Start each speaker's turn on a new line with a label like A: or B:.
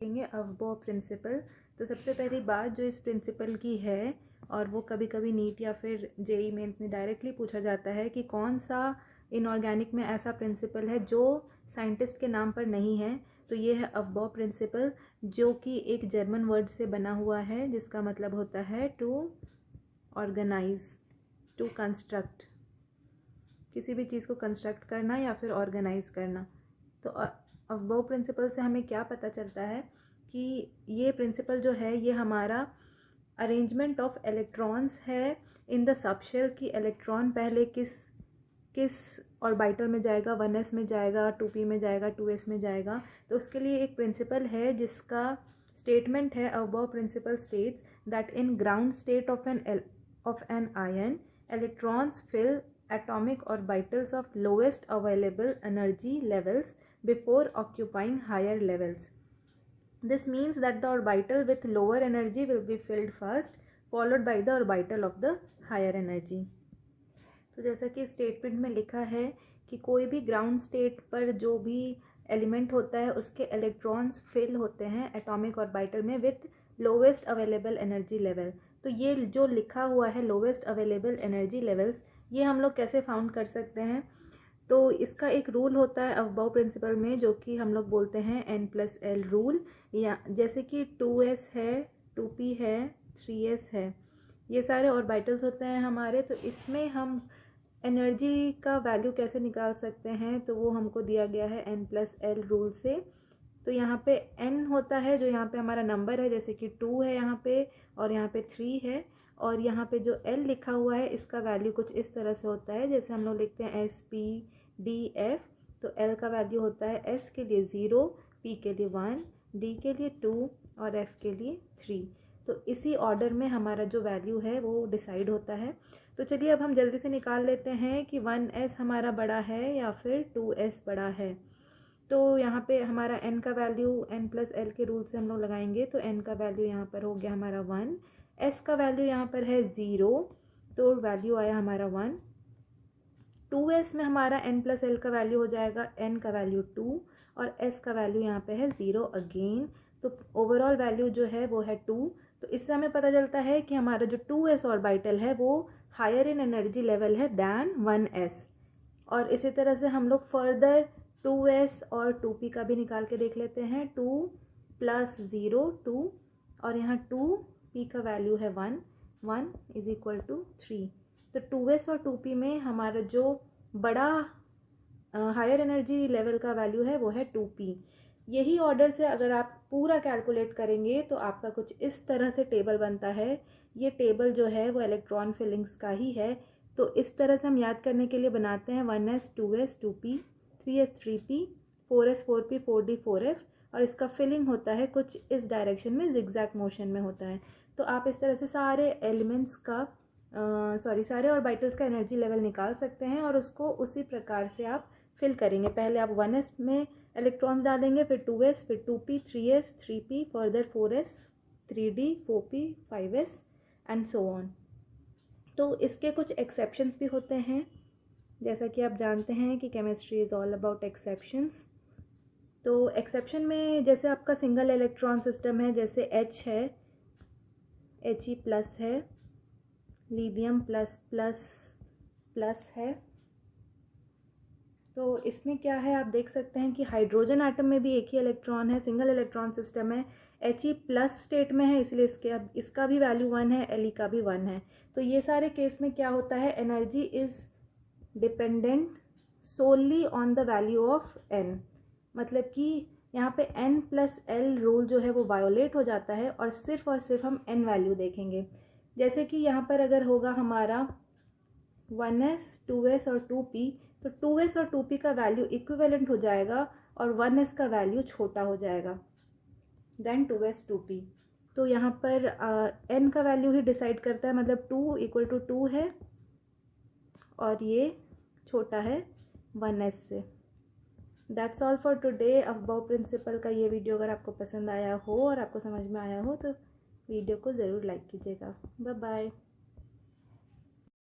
A: देखेंगे अफबॉ प्रिंसिपल। तो सबसे पहली बात जो इस प्रिंसिपल की है, और वो कभी कभी नीट या फिर जेई मेंस में डायरेक्टली पूछा जाता है कि कौन सा इनऑर्गेनिक में ऐसा प्रिंसिपल है जो साइंटिस्ट के नाम पर नहीं है। तो ये है अफबॉ प्रिंसिपल, जो कि एक जर्मन वर्ड से बना हुआ है जिसका मतलब होता है टू ऑर्गेनाइज, टू कंस्ट्रक्ट, किसी भी चीज़ को कंस्ट्रक्ट करना या फिर ऑर्गेनाइज करना। तो अफबॉ प्रिंसिपल से हमें क्या पता चलता है कि ये प्रिंसिपल जो है ये हमारा अरेंजमेंट ऑफ इलेक्ट्रॉन्स है इन द सबशेल, की इलेक्ट्रॉन पहले किस किस ऑर्बिटल में जाएगा, 1s में जाएगा, 2p में जाएगा, 2s में जाएगा। तो उसके लिए एक प्रिंसिपल है जिसका स्टेटमेंट है Aufbau principle states that in ground state of an ion electrons fill atomic orbitals of lowest available energy levels before occupying higher levels. This means that the orbital with lower energy will be filled first, followed by the orbital of the higher energy. तो जैसा कि statement में लिखा है कि कोई भी ground state पर जो भी एलिमेंट होता है उसके इलेक्ट्रॉन्स फिल होते हैं एटॉमिक ऑर्बिटल में with lowest available energy level. तो ये जो लिखा हुआ है लोवेस्ट अवेलेबल एनर्जी लेवल्स, ये हम लोग कैसे फाउंड कर सकते हैं? तो इसका एक रूल होता है अफबॉ प्रिंसिपल में जो कि हम लोग बोलते हैं n+l रूल। या जैसे कि 2s है, 2p है, 3s है, ये सारे ऑर्बिटल्स होते हैं हमारे। तो इसमें हम एनर्जी का वैल्यू कैसे निकाल सकते हैं? तो वो हमको दिया गया है n+l रूल से। तो यहाँ पे n होता है जो यहाँ पे हमारा नंबर है, जैसे कि 2 है यहाँ पे और यहाँ पे 3 है, और यहाँ पे जो l लिखा हुआ है इसका वैल्यू कुछ इस तरह से होता है, जैसे हम लोग लिखते हैं S-P-D-F। तो l का वैल्यू होता है S के लिए 0, P के लिए 1, D के लिए 2 और F के लिए 3। तो इसी ऑर्डर में हमारा जो वैल्यू है वो डिसाइड होता है। तो चलिए अब हम जल्दी से निकाल लेते हैं कि 1s हमारा बड़ा है या फिर 2s बड़ा है। तो यहाँ पे हमारा n का वैल्यू n+l के रूल से हम लोग लगाएंगे। तो n का वैल्यू यहाँ पर हो गया हमारा 1, s का वैल्यू यहाँ पर है 0, तो वैल्यू आया हमारा 1। 2s में हमारा n+l का वैल्यू हो जाएगा n का वैल्यू 2 और s का वैल्यू यहाँ पे है 0 अगेन। तो ओवरऑल वैल्यू जो है वो है 2। तो इससे हमें पता चलता है कि हमारा जो 2s ऑर्बिटल है वो हायर इन एनर्जी लेवल है दैन 1s। और इसी तरह से हम लोग फर्दर 2s और 2p का भी निकाल के देख लेते हैं। 2 + 0 2 और यहाँ 2p का वैल्यू है 1, 1 = 3। तो 2s और 2p में हमारा जो बड़ा हायर एनर्जी लेवल का वैल्यू है वो है 2p। यही ऑर्डर से अगर आप पूरा कैलकुलेट करेंगे तो आपका कुछ इस तरह से टेबल बनता है। ये टेबल जो है वो इलेक्ट्रॉन फिलिंग्स का ही है। तो इस तरह से हम याद करने के लिए बनाते हैं 1s 2s 2p, 3s 3p, 4s 4p, 4d 4f, और इसका फिलिंग होता है कुछ इस डायरेक्शन में, जिगजैग मोशन में होता है। तो आप इस तरह से सारे एलिमेंट्स का सारे ऑर्बिटल्स का एनर्जी लेवल निकाल सकते हैं और उसको उसी प्रकार से आप फिल करेंगे। पहले आप 1s में इलेक्ट्रॉन्स डालेंगे, फिर 2s, फिर 2p, 3s 3p, further 4s 3d 4p 5s and so on. तो इसके कुछ एक्सेप्शंस भी होते हैं, जैसा कि आप जानते हैं कि chemistry is all about exceptions. तो एक्सेप्शन में जैसे आपका सिंगल इलेक्ट्रॉन सिस्टम है, जैसे H है, He+ है, लिथियम +++ है। तो इसमें क्या है, आप देख सकते हैं कि हाइड्रोजन एटम में भी एक ही इलेक्ट्रॉन है, सिंगल इलेक्ट्रॉन सिस्टम है, He+ स्टेट में है, इसलिए इसका भी वैल्यू 1 है, Le का भी 1 है। तो ये सारे केस में क्या होता है, energy is dependent solely on the value of n। मतलब कि यहाँ पे n+l रूल जो है वो वायोलेट हो जाता है और सिर्फ हम n वैल्यू देखेंगे। जैसे कि यहाँ पर अगर होगा हमारा 1s 2s और 2p, तो 2s और 2p का वैल्यू इक्विवेलेंट हो जाएगा और 1s का वैल्यू छोटा हो जाएगा देन 2s 2p। तो यहाँ पर n का वैल्यू ही डिसाइड करता है, मतलब 2 = 2 है और ये छोटा है 1s से। That's all for today. Aufbau principle का ये वीडियो अगर आपको पसंद आया हो और आपको समझ में आया हो तो वीडियो को ज़रूर लाइक कीजिएगा। Bye bye.